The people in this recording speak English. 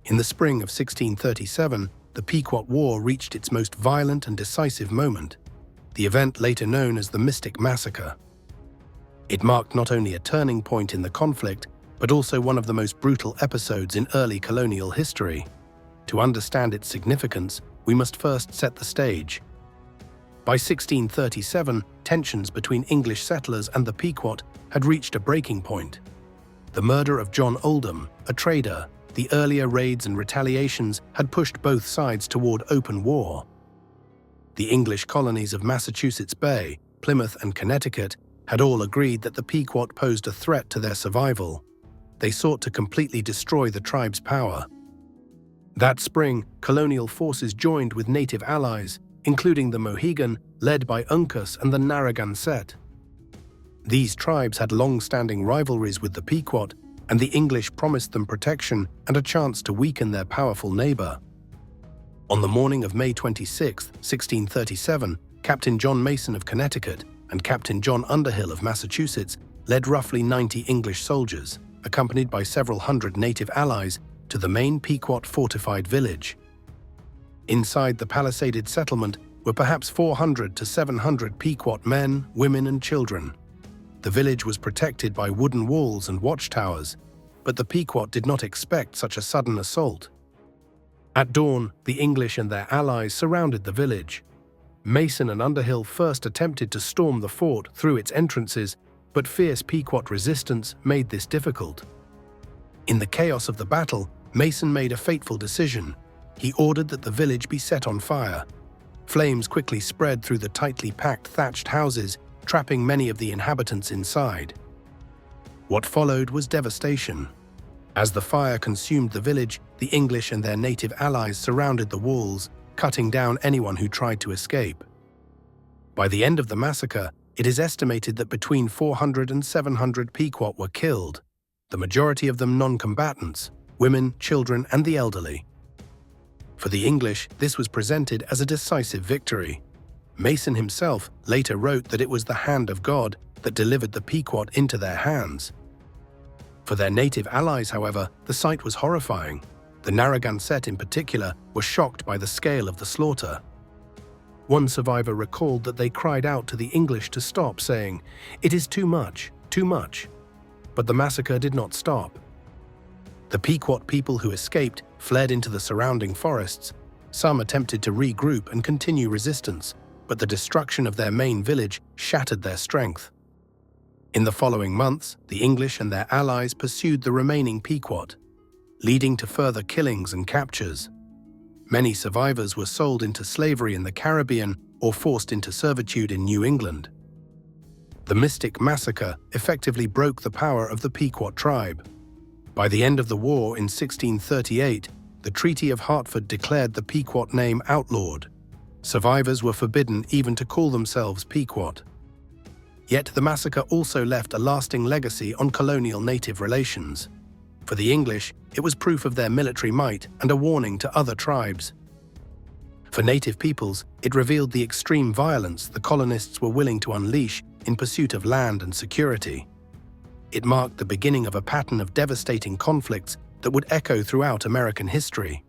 In the spring of 1637, the Pequot War reached its most violent and decisive moment, the event later known as the Mystic Massacre. It marked not only a turning point in the conflict, but also one of the most brutal episodes in early colonial history. To understand its significance, we must first set the stage. By 1637, tensions between English settlers and the Pequot had reached a breaking point. The murder of John Oldham, a trader, the earlier raids and retaliations had pushed both sides toward open war. The English colonies of Massachusetts Bay, Plymouth, and Connecticut had all agreed that the Pequot posed a threat to their survival. They sought to completely destroy the tribe's power. That spring, colonial forces joined with native allies, including the Mohegan, led by Uncas, and the Narragansett. These tribes had long-standing rivalries with the Pequot, and the English promised them protection and a chance to weaken their powerful neighbor. On the morning of May 26, 1637, Captain John Mason of Connecticut and Captain John Underhill of Massachusetts led roughly 90 English soldiers, accompanied by several hundred native allies, to the main Pequot fortified village. Inside the palisaded settlement were perhaps 400 to 700 Pequot men, women, and children. The village was protected by wooden walls and watchtowers, but the Pequot did not expect such a sudden assault. At dawn, the English and their allies surrounded the village. Mason and Underhill first attempted to storm the fort through its entrances, but fierce Pequot resistance made this difficult. In the chaos of the battle, Mason made a fateful decision. He ordered that the village be set on fire. Flames quickly spread through the tightly packed thatched houses, trapping many of the inhabitants inside. What followed was devastation. As the fire consumed the village, the English and their native allies surrounded the walls, cutting down anyone who tried to escape. By the end of the massacre, it is estimated that between 400 and 700 Pequot were killed, the majority of them non-combatants, women, children, and the elderly. For the English, this was presented as a decisive victory. Mason himself later wrote that it was the hand of God that delivered the Pequot into their hands. For their native allies, however, the sight was horrifying. The Narragansett in particular were shocked by the scale of the slaughter. One survivor recalled that they cried out to the English to stop, saying, "It is too much, too much." But the massacre did not stop. The Pequot people who escaped fled into the surrounding forests. Some attempted to regroup and continue resistance, but the destruction of their main village shattered their strength. In the following months, the English and their allies pursued the remaining Pequot, leading to further killings and captures. Many survivors were sold into slavery in the Caribbean or forced into servitude in New England. The Mystic Massacre effectively broke the power of the Pequot tribe. By the end of the war in 1638, the Treaty of Hartford declared the Pequot name outlawed. Survivors were forbidden even to call themselves Pequot. Yet the massacre also left a lasting legacy on colonial-native relations. For the English, it was proof of their military might and a warning to other tribes. For native peoples, it revealed the extreme violence the colonists were willing to unleash in pursuit of land and security. It marked the beginning of a pattern of devastating conflicts that would echo throughout American history.